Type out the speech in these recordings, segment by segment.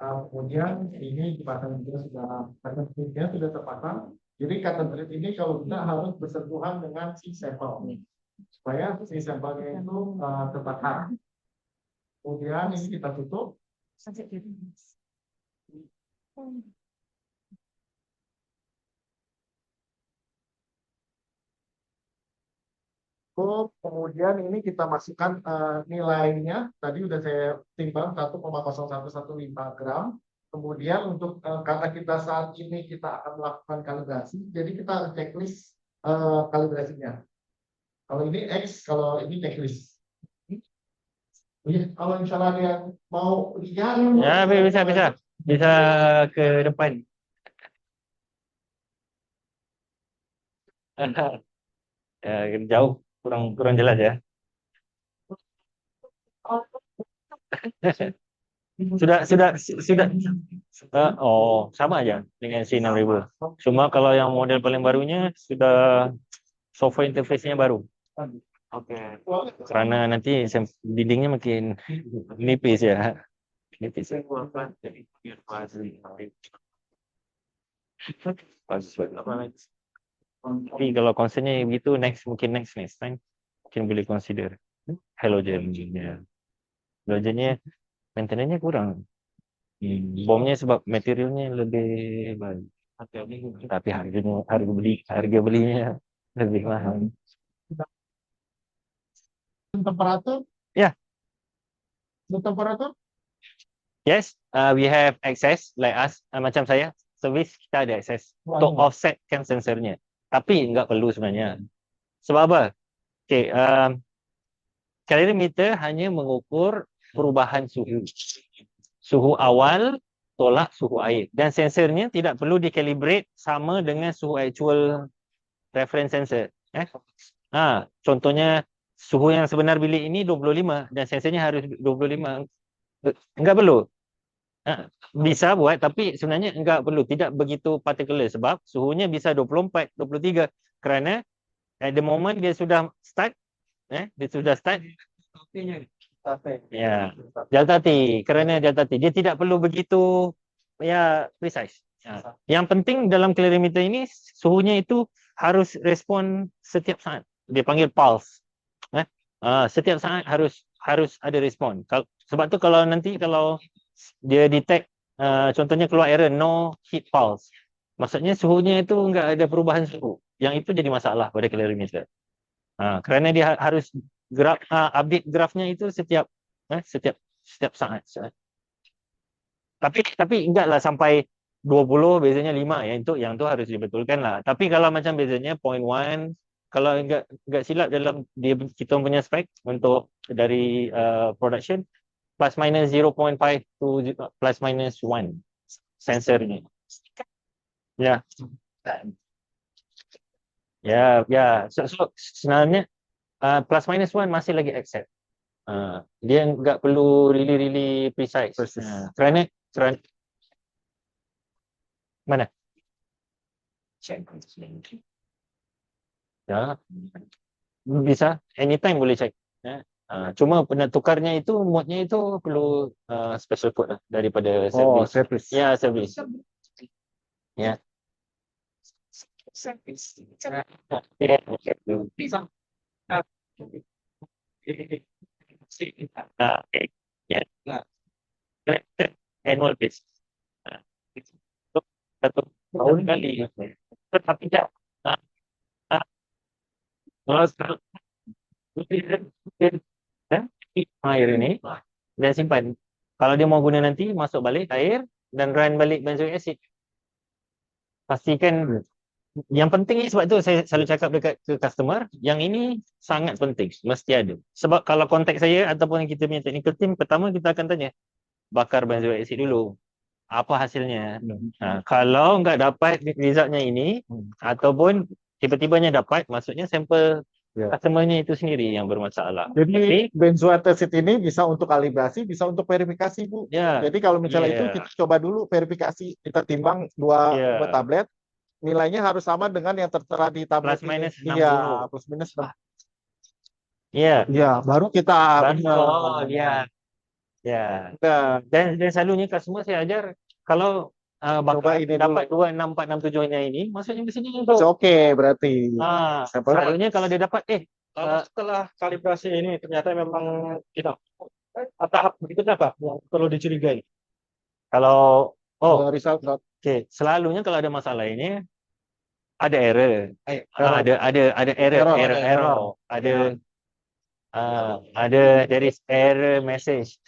Kemudian ini dipasang juga sudah karena filmnya sudah terpasang. Jadi katedral ini kalau kita harus bersentuhan dengan si sampel supaya si sampelnya itu terbakar. Kemudian ini kita tutup. Kemudian ini kita masukkan nilainya. Tadi udah saya timbang 1,0115 gram. Kemudian untuk karena kita saat ini kita akan melakukan kalibrasi, jadi kita checklist kalibrasinya. Kalau ini X, kalau ini checklist. Kalau misalnya ada yang mau lihat, Ya, bisa ke depan. Ya, jauh, kurang jelas ya. Sudah. Oh, sama aja dengan C6000. Cuma kalau yang model paling barunya sudah software interface-nya baru. Oke. Karena nanti dindingnya makin nipis ya. Nipis. Tapi kalau concernnya begitu, next time mungkin boleh consider halogen. Halogennya maintenance-nya kurang. Bomnya sebab materialnya lebih baik. Tapi harga belinya lebih mahal. temperatur, Ya, temperatur. yes, we have access like us, macam saya, service kita ada access untuk offsetkan sensornya. Tapi nggak perlu sebenarnya. Sebab apa? Okay, calorimeter hanya mengukur perubahan suhu. Suhu awal tolak suhu air. Dan sensornya tidak perlu dikalibrate sama dengan suhu actual reference sensor. Contohnya suhu yang sebenar bilik ini 25 dan sensornya harus 25. Enggak perlu. Bisa buat tapi sebenarnya enggak perlu, tidak begitu particular sebab suhunya bisa 24, 23 kerana at the moment dia sudah start ya delta T, kerana delta T dia tidak perlu begitu ya precise. Yang penting dalam calorimeter ini suhunya itu harus respon setiap saat. Dia panggil pulse. Setiap saat harus ada respon. Sebab tu kalau dia detect contohnya keluar error no heat pulse, maksudnya suhunya itu enggak ada perubahan suhu. Yang itu jadi masalah pada calorimeter. Kerana dia harus update grafnya itu setiap saat. Tapi enggaklah sampai 20 bezanya 5 yang tu harus dibetulkan lah. Tapi kalau macam bezanya 0.1, kalau enggak silap dalam kita punya spek untuk dari production plus minus 0.5 to plus minus 1 sensornya. Ya. Ya. So sebenarnya plus minus 1 masih lagi accept. Dia enggak perlu really precise. Kerana mana? Ya. Bisa anytime boleh check. Cuma penatukarnya itu modnya itu perlu special code lah daripada service. Ya, service. Ya. Annual base. Satu tahun kali. Tetapi tak. Kalau air ini dan simpan. Kalau dia mau guna nanti, masuk balik air dan run balik benzoic acid. Pastikan yang penting ni, sebab tu saya selalu cakap dekat ke customer, yang ini sangat penting, mesti ada. Sebab kalau konteks saya ataupun kita punya technical team, pertama kita akan tanya, bakar benzoic acid dulu. Apa hasilnya? Kalau enggak dapat resultnya ini, ataupun tiba-tibanya dapat, maksudnya sampel customer-nya itu sendiri yang bermasalah. Jadi benzoate acid ini bisa untuk kalibrasi, bisa untuk verifikasi, Bu. Ya. Jadi kalau misalnya itu kita coba dulu verifikasi, kita timbang dua tablet, nilainya harus sama dengan yang tertera di tablet plus minus 60. Iya, plus minus 60. Iya. Iya, baru kita ya. Ya. Udah. Dan selalunya customer saya ajar kalau Coba bakal ini dapat 26467-nya ini, maksudnya di sini untuk Oke, berarti. Sampel. selalunya kalau dia dapat Setelah kalibrasi ini ternyata memang kita tahap berikutnya apa yang perlu dicurigai? kalau Result not. oke, selalunya kalau ada masalah ini ada error. Error. Ada error, Error, error, ada error. Ada there is error message.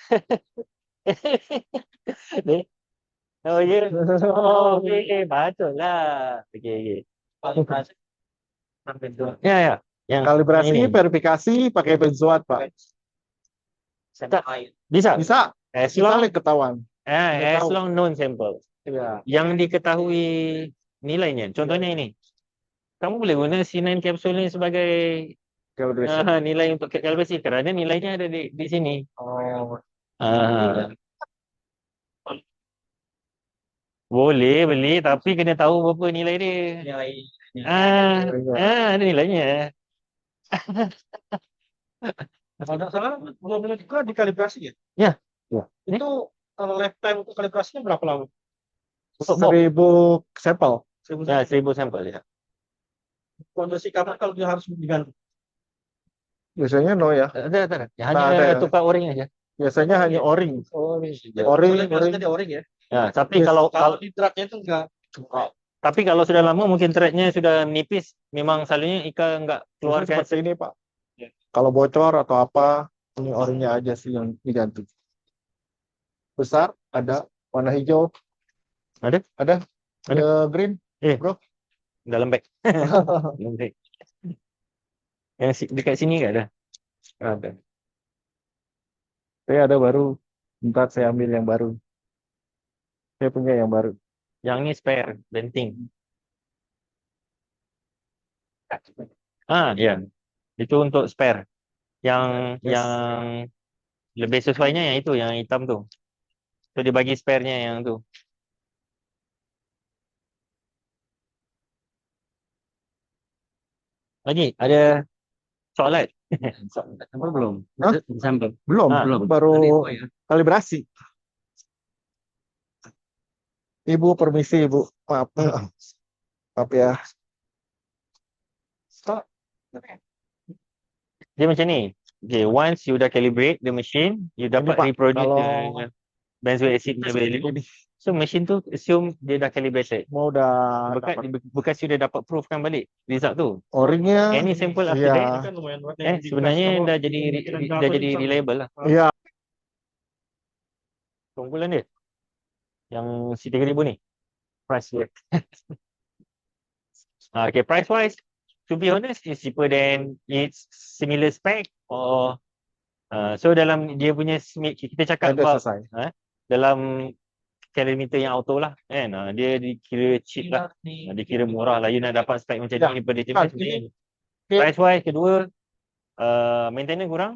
Oh ya. Oh, okey, betul lah. Okey. Kalibrasi sampai dua. Ya. Yang Kalibrasi, ini. verifikasi pakai benzoat, Pak. Tak, bisa. Bisa. As Kita long lihat ketahuan. as long known sample. Iya. Yang diketahui nilainya. Contohnya ini. Kamu boleh guna C9 capsule ni sebagai Calibration. nilai untuk kalibrasi kerana nilainya ada di sini. Oh. Boleh beli tapi kena tahu berapa nilai dia. Nilai Ada nilainya. kalau nggak salah benar-benar juga dikalibrasi ya. Ya. Itu lifetime untuk kalibrasinya berapa lama? Untuk box. 1000 sampel. Ya, 1000 sampel ya. Kondisi kamar kalau dia harus diganti. Biasanya no ya. Ada. Ya, Tak hanya ada. tukar o-ring aja. Biasanya hanya o-ring. Boleh O-ring. o-ring ya. Ya, tapi Yes. kalau Kalau di dragnya itu enggak. tapi kalau sudah lama mungkin threadnya sudah menipis, memang selalunya Ika enggak keluarkan. Seperti ini, Pak. Ya. Kalau bocor atau apa, ini o-ringnya aja sih yang diganti. Besar, ada. Warna hijau. Ada? Ada. Ada. Green. Dalam bag. Dalam bag. Yang dekat sini enggak ada? Ada. Saya ada baru. Bentar saya ambil yang baru. Saya punya yang baru. Yang ni spare, benting. Ya. Itu untuk spare. Yang Yes. yang lebih sesuainya yang itu, yang hitam tu. So dia bagi spare-nya yang tu. Lagi ada soalan? Belum. Hah? Sampel. Belum, baru kalibrasi. Ibu, permisi, Ibu. Maaf. Maaf ya. Dia macam ni. Okay, once you dah calibrate the machine, you dapat Pak, reproduce kalau- the benzoic acid level. So machine tu assume dia dah calibrated. Mau udah Bekas you dah dapat proofkan balik result tu. o-ringnya. Any sample after Iya. that, Kan lumayan buat sebenarnya dah jadi reliable lah. Iya. Keunggulan dia. Yang si 3000 ni. Price dia. Okay, price wise, to be honest, it's cheaper than its similar spec or so dalam dia punya kita cakap Ada about selesai. dalam calorimeter yang auto lah kan, dia dikira cheap lah, dikira murah lah. You nak dapat spec macam Ya, ni daripada ini- jenis price wise. Kedua, maintenance kurang.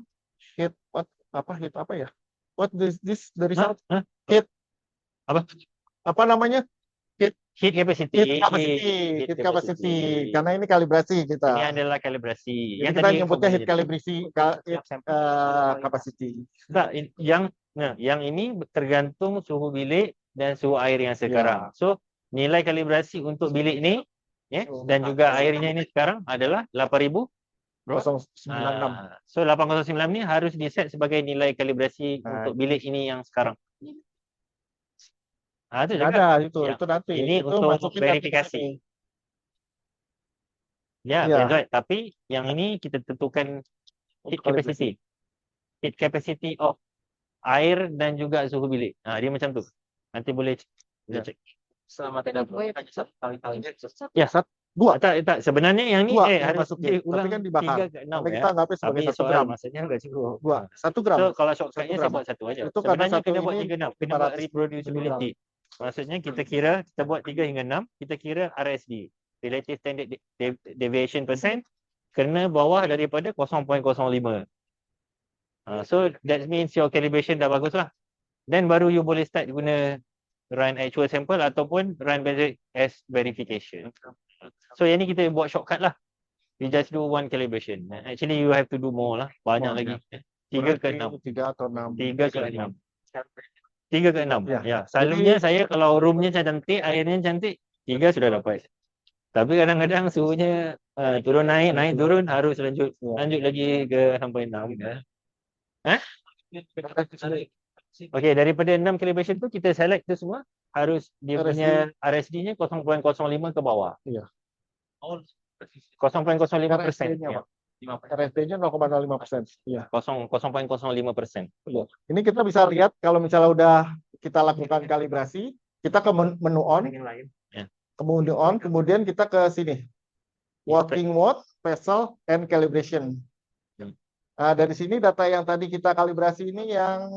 Hit apa ya? What this the result? Hah? Hit. Apa? Apa namanya? Heat capacity. Hit capacity. Karena ini kalibrasi kita. Ini adalah kalibrasi. Jadi kita nyebutnya hit calibrasi capacity. Tak, yang ini tergantung suhu bilik dan suhu air yang sekarang. So, nilai kalibrasi untuk bilik ni dan juga airnya ini sekarang adalah 8000. 096. So 809 ni harus diset sebagai nilai kalibrasi untuk bilik ini yang sekarang. Itu juga. Ada itu, Ya. itu nanti. Ini itu untuk masukin verifikasi. Ya, Ya. benzoate. Tapi yang ini kita tentukan heat capacity. Heat capacity of air dan juga suhu bilik. Dia macam tu. Nanti boleh Ya. cek. Selama tidak boleh hanya satu kali. Ya, Dua. tak sebenarnya yang ni Dua yang harus masukin. dia ulang Tapi kan dibakar. 3 ke 6 Tapi kita anggapnya sebagai Tapi 1 soal gram. masanya enggak cukup. 1 gram. So kalau shortcutnya 1 saya gram. buat satu aja. Itu karena Sebenarnya satu kena buat ini 3 6, kena buat 400 reproducibility. Maksudnya kita buat 3 hingga 6, kita kira RSD, relative standard deviation percent, kena bawah daripada 0.05. So that means your calibration dah bagus lah. Then baru you boleh start guna run actual sample ataupun run benzoic as verification. So yang ni kita buat shortcut lah. You just do one calibration. Actually you have to do more lah. Banyak lagi. 3 ke 6. 3 atau 6. 3 ke 6. 3 ke 6. Ya. Ya, selalunya saya kalau roomnya cantik, airnya cantik, 3 sudah dapat. Tapi kadang-kadang suhunya turun naik, naik turun harus lanjut lagi ke sampai 6 ya. Okey, daripada 6 calibration tu kita select tu semua harus dia RSD. punya RSD-nya 0.05 ke bawah. Iya. 0.05%. RSD-nya, Ya. Pak. RSD-nya 0,05%. Iya. 0.05%. Ini kita bisa lihat kalau misalnya udah kita lakukan kalibrasi, kita ke menu on, Ya. ke menu on, kemudian kita ke sini. Working mode, vessel, and calibration. Ya. Dari sini data yang tadi kita kalibrasi ini yang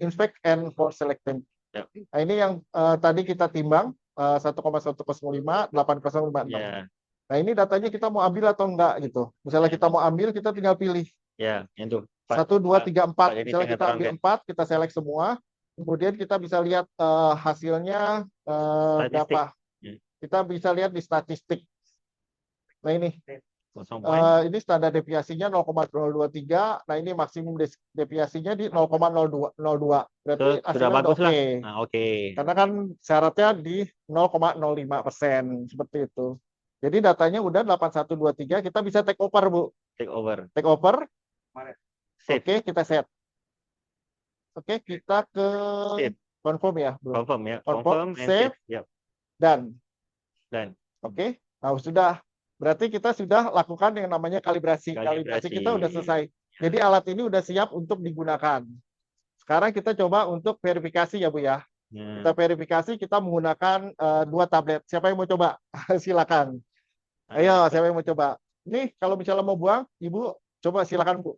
inspect and for selecting. Ya. Nah, ini yang tadi kita timbang 1,105, 8,056. Ya, Nah, ini datanya kita mau ambil atau enggak gitu. Misalnya kita mau ambil, kita tinggal pilih ya, yang tu. 1, 2, 3, 4. Pak, jadi Misalnya tengah kita ambil terang 4, kita select semua. Kemudian kita bisa lihat hasilnya Statistik. berapa. Ya. Kita bisa lihat di statistik. Nah, ini. 0. Ini standar deviasinya 0,023. Nah, ini maksimum deviasinya di 0,02. Berarti Sudah hasilnya bagus udah lah. oke. Okey. Karena kan syaratnya di 0,05%. Seperti itu. Jadi datanya udah 8123. Kita bisa take over, Bu. Take over. Take over. Save. Oke, kita set. Oke, kita ke Save. confirm ya, Bro. Confirm ya. Confirm, and save. Yep. Dan. Dan. Oke. Nah, sudah. Berarti kita sudah lakukan yang namanya kalibrasi. Kalibrasi kita udah selesai. Jadi alat ini udah siap untuk digunakan. Sekarang kita coba untuk verifikasi ya, Bu ya. Kita verifikasi, kita menggunakan 2 tablet. Siapa yang mau coba? Silakan. Ayo, siapa yang mau coba? Ini kalau misalnya mau buang, Ibu coba silakan, Bu.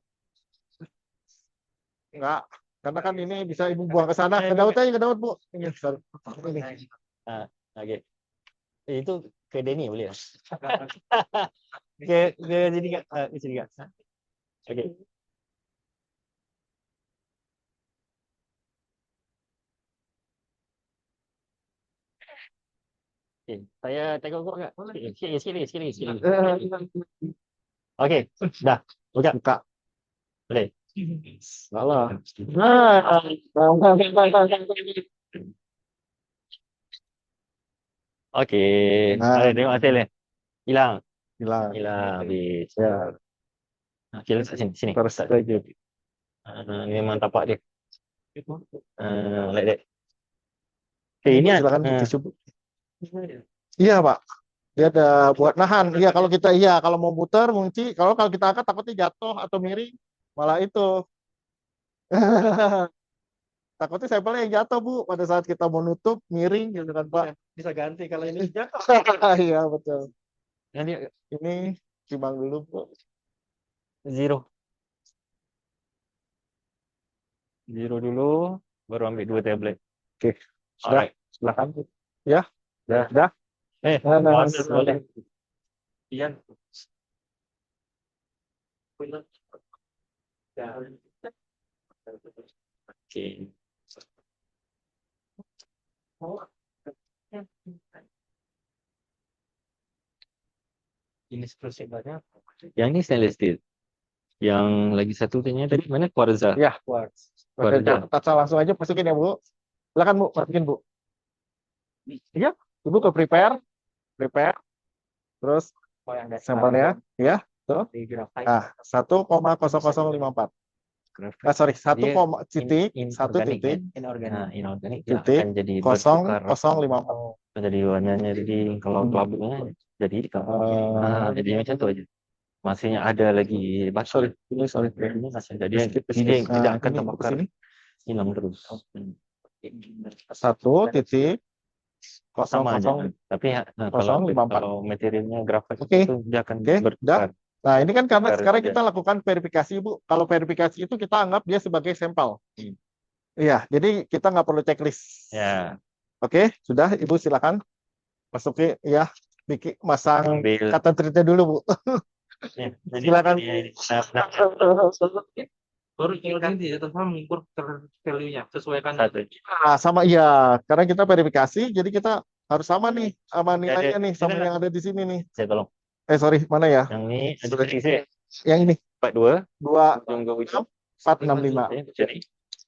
Enggak, karena kan ini bisa Ibu buang ke sana. Ke Daud aja, ke Daud, Bu. Ini. Okey. Itu ke Denny boleh ya? ke sini Kak. Ke sini Kak. Okey. Okay. Saya tengok kok Kak. Sikit lagi. Okey, dah. Buka. Boleh. Salah. Okey. Ada tengok hasilnya. Hilang. Hilang. Habis. Ya, Okey, letak sini. terus saja. Memang tapak dia. Like that. Okay, ini Silakan tisu, Bu. Iya, Pak. Dia ada buat nahan. Iya, kalau mau muter, ngunci. Kalau kita angkat takutnya jatuh atau miring, malah itu. Takutnya sampelnya yang jatuh, Bu, pada saat kita mau nutup, miring gitu kan, Pak. Bisa ganti kalau ini jatuh. Iya, betul. nanti Ini timbang dulu, Bu. 0 dulu, baru ambil 2 tablet. Oke. Sudah. Alright. Silakan, Bu. Ya. Dah. Dah. Nah, Boleh. Ian. Okey. Ini sebenarnya. Yang ini stainless steel. Yang lagi satu tadi mana? Quartza. Ya. Quartza. Kita langsung aja masukin ya, Bu. Silakan, Bu, masukin, Bu. Iya, Ibu ke prepare. Terus sampelnya, ya. Tuh. Nah, 1,0054. Sorry, 1, titik, 1 titik, Inorganik titik, akan jadi 0,054. jadi warnanya jadi kalau kelabuknya jadi jadi macam tu aja. Masihnya ada lagi Sorry. ini masih ada dia Skip. tidak akan Ini terbakar, sini. hilang terus. 1 titik, Sama aja. 00. Tapi kalau materialnya grafit Oke. itu dia akan Oke, bertukar. Nah, ini kan karena Harus sekarang ada. kita lakukan verifikasi, Bu. Kalau verifikasi itu kita anggap dia sebagai sampel. Iya, jadi kita nggak perlu checklist. Ya. Oke, sudah, Ibu silakan masukin, ya, bikin masang Ambil. kata treatnya dulu, Bu. Ya, jadi Silakan. Baru tinggal ganti atau mengukur value-nya sesuaikan Satu. Nah, sama iya, karena kita verifikasi, jadi kita harus sama nih sama nilainya nih, sama yang ada di sini nih. Saya tolong. Sorry, mana ya? Yang ini ada saya. Yang ini 42 2 ujung ke ujung 465. jadi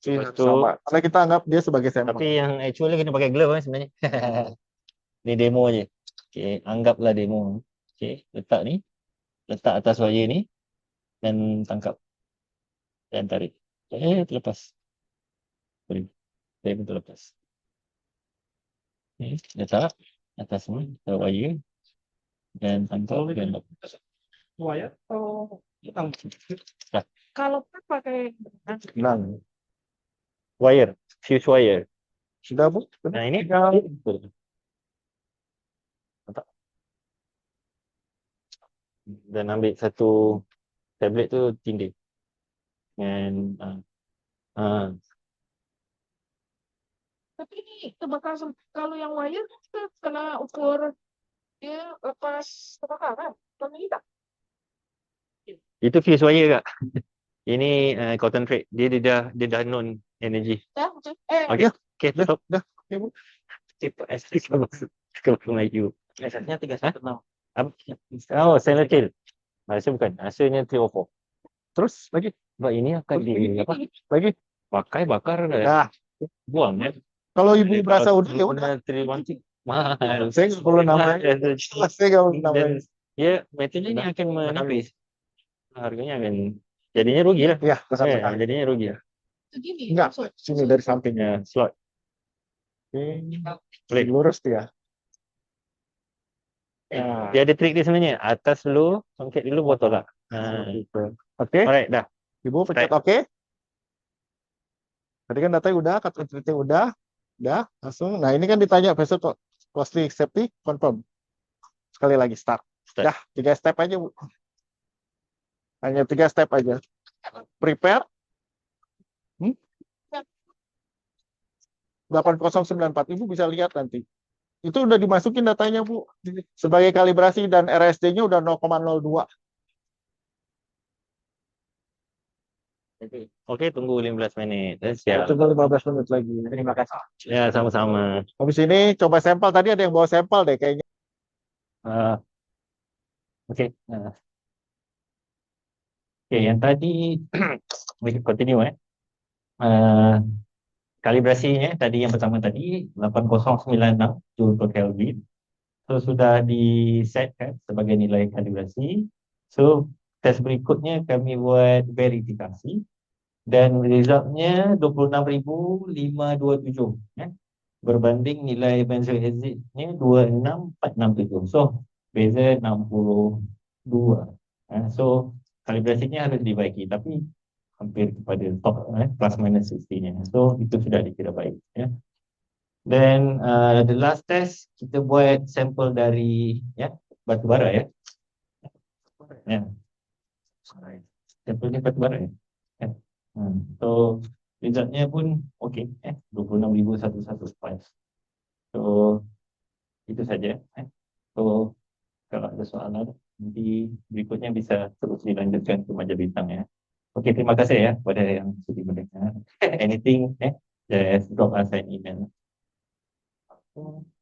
Iya, Lepas tu, sama. Karena kita anggap dia sebagai sampel. tapi yang actually kena pakai glove sebenarnya. Ni demo je. Okay, anggaplah demo. Okay, letak ni. Letak atas wire ni. Dan tangkap. Dan tarik. Terlepas. Boleh. Saya pun terlepas. Okay, letak atas ni. Letak wire. Dan tangkap. Dan lepas. Wire atau hitam? Dah. Kalau pakai Nang. Wire. Fuse wire. Sudah, Bu? Nah ini. Nampak? Dan ambil satu tablet tu tindih. Dan Tapi ini terbakar kalau yang wire kita kena ukur dia lepas terbakaran. Kalau ini tak. itu fuse wire kak. Ini cotton thread. Dia dah non energy. Dah macam Okay. Okay, stop. Dah. Okay, Bu. Kalau Melayu. biasanya 316. Oh, stainless steel. Rasa bukan. Rasanya 304. Terus lagi. Sebab ini akan di apa? Lagi. Pakai bakar dah. Nah, Buang kan. kalau Ibu berasa udah, ya udah. 316 mahal. Saya nggak perlu nambahin. Saya nggak perlu nambahin. Dan ya, metalnya ni akan menipis. Harganya akan jadinya rugi lah. Ya, besar Ya, sekali. jadinya rugi lah. segini. Enggak, maksud. sini dari sampingnya. Ya, slot. Boleh. Lurus dia. Dia ada trik dia sebenarnya. Atas dulu, songket dulu, botol lah. Oke, Alright, dah. Ibu pencet oke. Tadi kan datanya udah, cut entry udah, langsung. Nah ini kan ditanya vessel closely safety confirm. Sekali lagi start. Start. Dah, 3 step aja Bu. Hanya 3 step aja. Prepare. 8094 Ibu bisa lihat nanti. Itu udah dimasukin datanya Bu. Sebagai kalibrasi dan RSD-nya udah 0,02. Oke, tunggu 15 menit. Siap. Tunggu 15 menit lagi. Terima kasih. Ya, sama-sama. Habis ini coba sampel. Tadi ada yang bawa sampel deh kayaknya. Oke. Oke, yang tadi we continue kalibrasinya tadi yang pertama tadi 8096 joule per Kelvin. So sudah di set kan sebagai nilai kalibrasi. So tes berikutnya kami buat verifikasi dan resultnya 26,527 berbanding nilai benzoiazide-nya 26467. So beza 62. So kalibrasinya harus dibaiki tapi hampir kepada top plus minus 60-nya. So itu sudah dikira baik ya. Dan the last test kita buat sampel dari batu bara ya. Sampel ni batu bara ya. So resultnya pun okey 26,115. So itu saja. So kalau ada soalan nanti berikutnya bisa terus dilanjutkan ke Meja Bintang ya. Okey, terima kasih ya kepada yang sudi mendengar. Anything just drop us an email.